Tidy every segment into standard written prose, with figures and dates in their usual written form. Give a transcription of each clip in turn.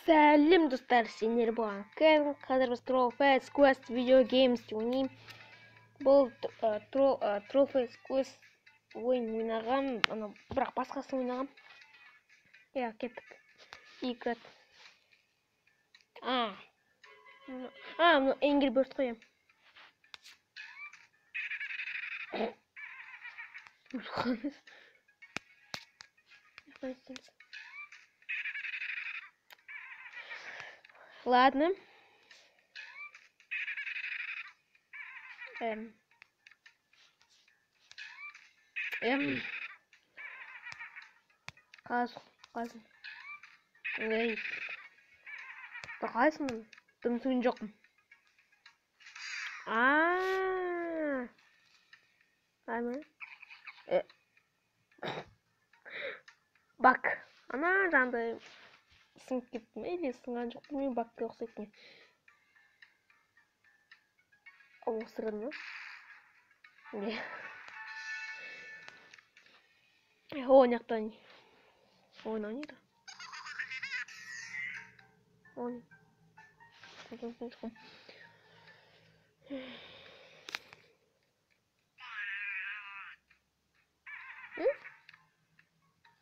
Сәлем достар, сендер болған кән. Қазір біз Trollface Quest Video Games ойнаймыз. Бұл Trollface Quest ойын ойнаған, бірақ басқасын ойнаған. Я, кеттік. Играть. Мұны Angry Birds қоям. Ладно. Қазын. Эй. Қайсың? Дымсуын жоқпын. Бак. Ана жанды сынып кеттім. Или сынған жоқ, білмеймін, бакқа ұқсайтын. Ал осырын ма? Не? Ойнақтан. Ойнайды.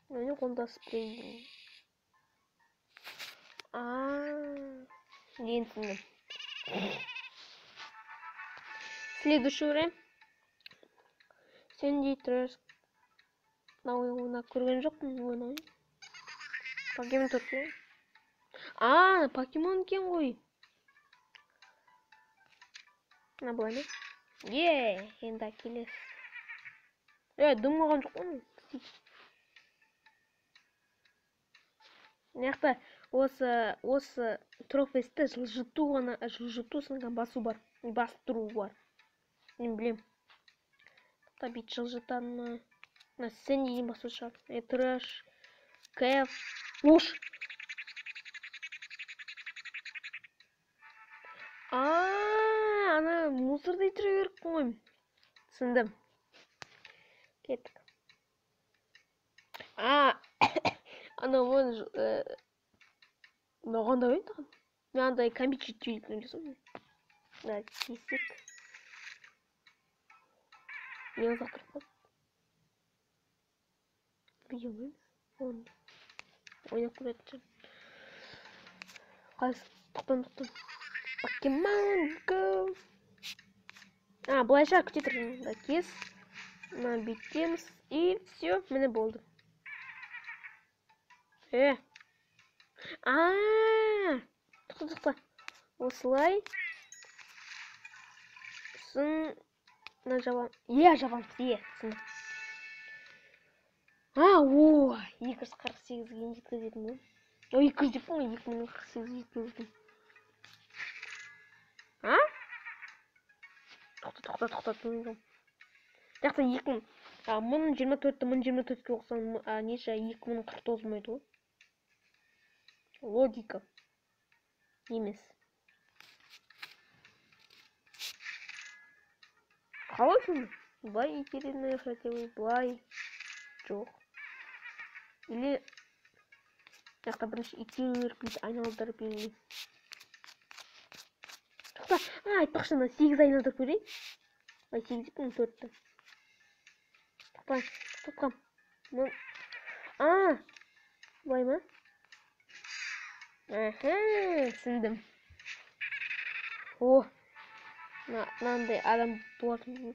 Мені қолда спрей. Дейін түсіндім. Следующий время. Сен дейтіріз. Ойына көрген жоқпын ойнай. Покемон түрке. Покемон кен ғой. Былай ма? Енді келес. Думаған жоқ оны. Неқта осы Trollface'ті жылжыту сынған басу бар. Бастыру бар. Мен білем. Бит жылжытаны. Сен дейін басу шығар. Трэш. Кэф. Уш. Ана мусорды итіре беріп қойым. Түсіндім. Кеттік. Ана оны нағанда өйді. Мен андай компьютер түйіліп нөлесім. Кесік. Мен ұзақтырып қалды. Білемін. Ойнап көретін. Тоқтан. Покемон Go. Былайша күтетірін. Кес. Бүйтеміз. И все. Міне болды. Тоқта. Осылай. Сын. Жабан. Жабан. Сын. 248-ге жеткізетін бе? 200 деп қой, 2048-ге жеткізетін. Тоқта. Жақсы 2000. 1024-ті 1024-ке оқсан, неше 2049 мойды ғой? Логика. Емес. Қалай сынды? Былай итерені хотя бы былай. Жоқ. Или жақта бірінші итер бейді айналдырып берейін. Тоқта, айтпақшы, 8 айналдырып берейін. 8 деп 4-ті. Тоқта. Былай ма? Түсіндім. Мынандай адам болатын.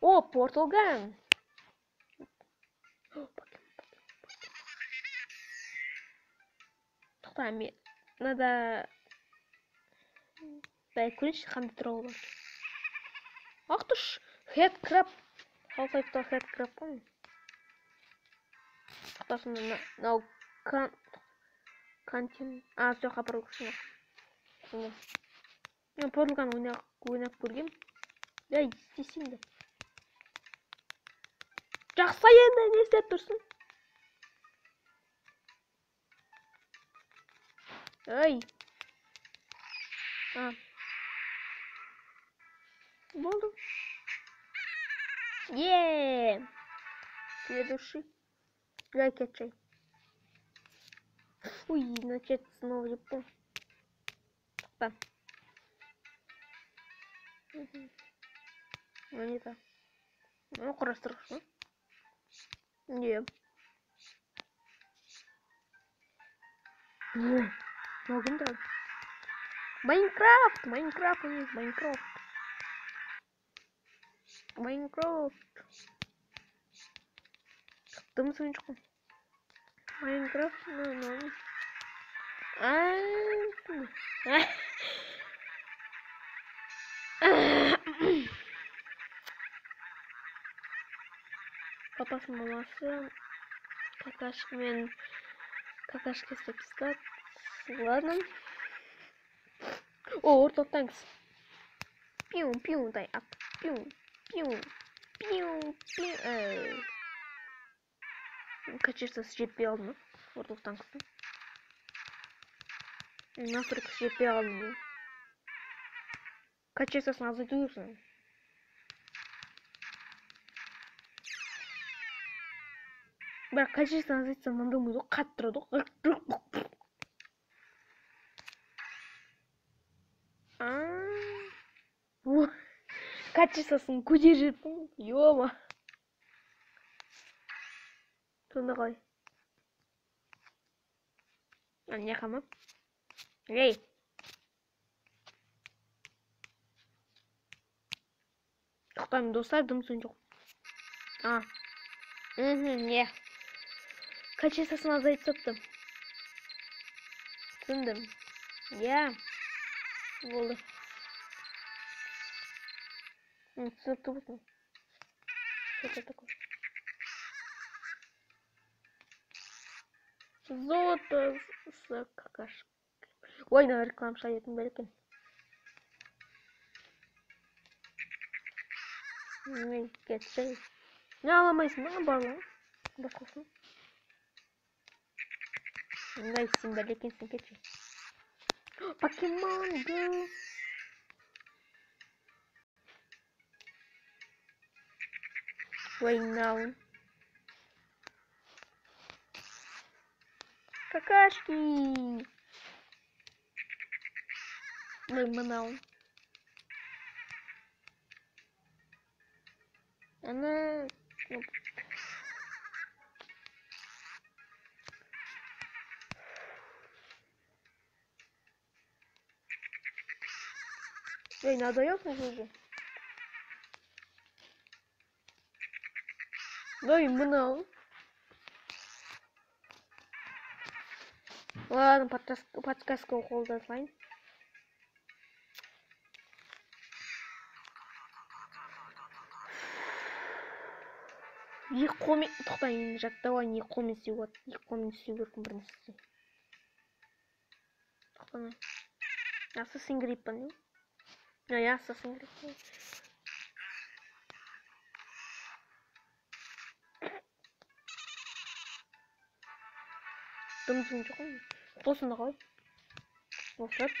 Portal Gun. Тоқта, надо көрінші қандай тұрау бар. Ақтыш, Headcrab. Half-Life'да Headcrab қой. Тоқтасында нау контент. Все қапыр өксіне. Мен Portal Gun ойнап көргем. Істесейін де. Жақса енді не істеп тұрсын? Болды. Следующий. Качай. Ой, начать снова лепу. Так. Ну не так. Ну, хорошо. Не. Могу так. Майнкрафт! Майнкрафт у них, Майнкрафт. Майнкрафт. Там сонечку. Майнкрафт, ну. Папасының баласы какашка істеп тастады. Ладно. О, орталықтаңыз. Пиу, дай ап. Пиу. Качествосы жетпей қалды ма? Орталықтаңыздың. Настройкасы жетпей қалды ма? Качествосын азайту керексің. Бірақ качествосын азайтсам мынандай болмайды ғой, қатты тұрады ғой. Качествосын көтеріп, ё-ма. Сонда қалай? Не қама? Ей! Тоқтаймын достар, дым-сын жоқ. Не. Качествосын азайтыпты. Түсіндім. Я. Болды. Түсінікті болсын. Что-то такое. Золото с какашкой. Ой, на реклам шайтын бәлкім. Мен кетші. Не аламайсың ба, барлы? Басқасын. Дай сен бәлкенсің кетші. Покемон Go. Рейнаун. Какашки. Рейнаун. Она... Эй, надо ёхнуть уже. Дай мынау. Ладно, подсказку қолдасылайын. Екі қолмен тоқтайын, жаттауын екі қолмен істеу болады. Екі қолмен істеу керекпін бір нәрсе. Тоқтамай. Assassin's Creed па не? Я Assassin's Creed. Дым-дым жоқ қой. Қосында қалай? Осырат.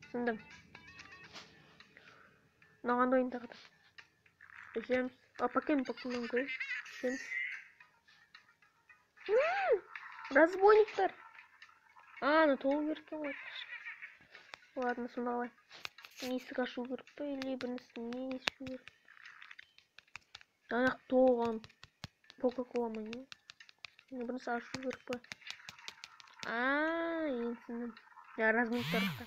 Түсіндім. Мынаған ойын тағыда. Жемс. Покемон Go. Жемс. Разбойниктар. Ну толу керек екен ғой. Ладно, сонда қалай. Есік ашу керек па, или бірнәрсе не ешу керек? Аяқ толған Кока-Кола ма не? Бірнәрсе ашу керек па? Енсіндім. Я разбойниктар ұқта.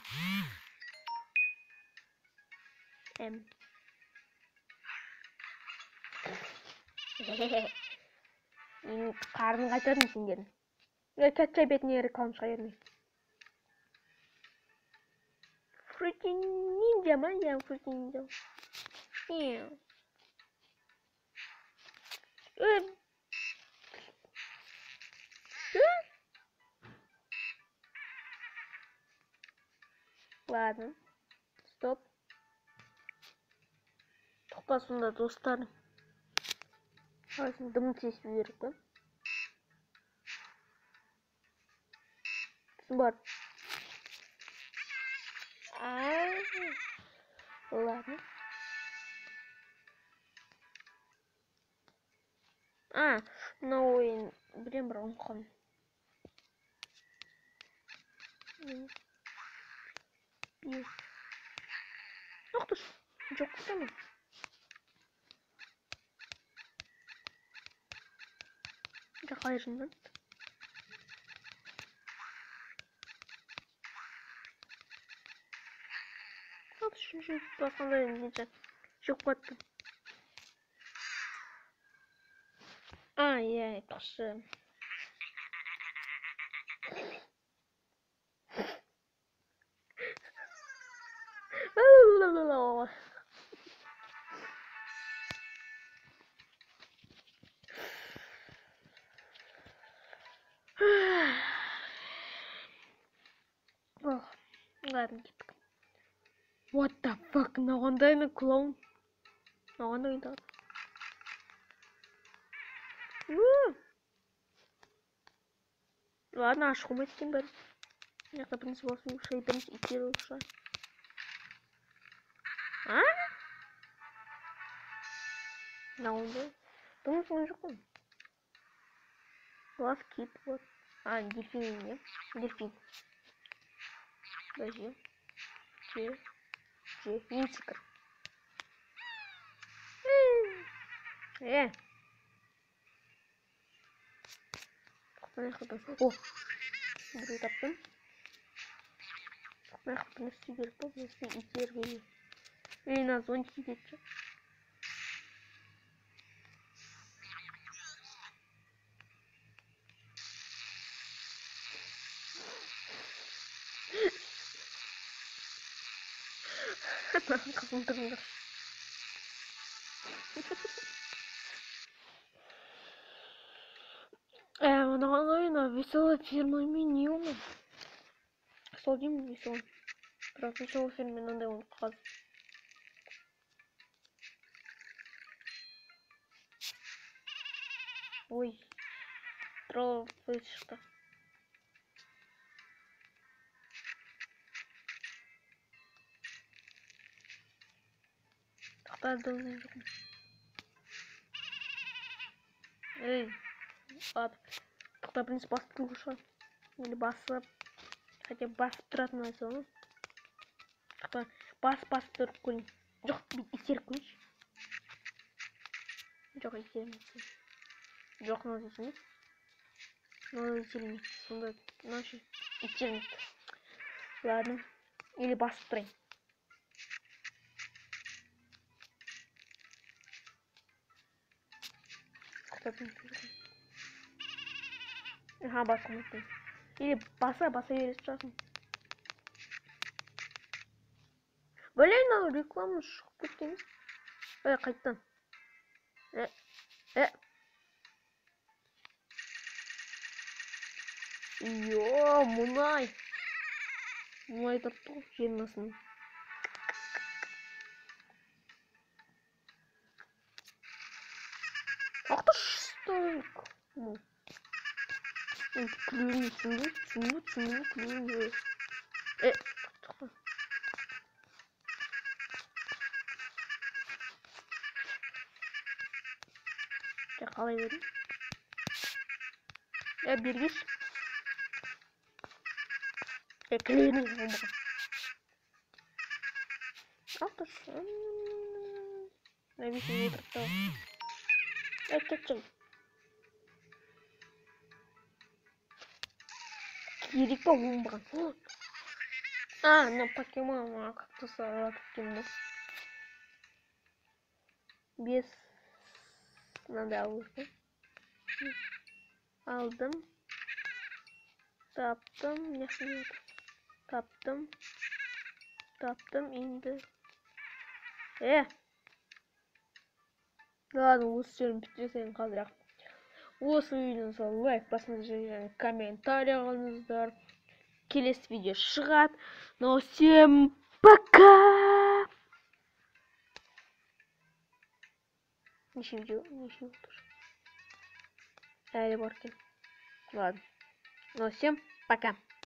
Қарның қайтардың сендерін. Кәтчай бетіне реклам шыға ермей. Fruity Ninja ма? Я Fruity Ninja. Ладно. Стоп. Тоқта сонда достар. Дым тесіп керек па? Бар. Ладно. мына ойын білем бірақ ұмытқанмын. Ах ты ж, жоқ кетемін. Қалай жындан? Үшінші басқанда неше жоқ баттым. Иә, айтпақшы. Ладно, кеттік. What the fuck? Нағандайны клоун. Нағандайны. Ладно, аш хумет тем бер. Я как принцип вас ушей принцип итирую ушай. А? Нағандай. Думаю, что он Love kit, вот. Дельфин, нет? Дельфин. Подожди. Винтикер. О! Буду таптым. Нахуй супер топ, если и первый. Или на зонтике где-то. Как он там. На веселая фирма меню. Солдим веселый. Про веселую фирму надо он показать. Ой. Трофейшка. Тақтардың жоқ. Эй. Ладно. Тақта принцип басып тұру шығар. Или басып. Хотя басып тұратын нәрсе оны. Тақта басып тұрып көрейін. Жоқ, итеріп көрейінші. Жоқ, итермейді. Жоқ, мынау итермейді. Мынау итермейді. Сонда, мынау итермейді. Ладно. Или басып тұрайын. Ага, басып. Или баса бересіп жасын. Блин, ау реклама шығып кеткен. Қайттан. Йо, мұнай. Мұнай тапты ғой, жермасын. Ах ты штук. Клюни, клюни. Қалай бердім? Бергеш. Клюни болмаған. Ақтыш. Навесін отырып кетшім. Керек па болмаған. На покемон как-то покемон. Без надо уже. Алдым. Таптым. Нет. Таптым инді. Ладно, осы жерін бітірсең қазір. Осы видеоны лайк басыңыздар және комментарий қалыңыздар. Келесі видео шығады. Но всем пока! Неше видео тоже. Әлі бар екен. Ладно. Но всем пока!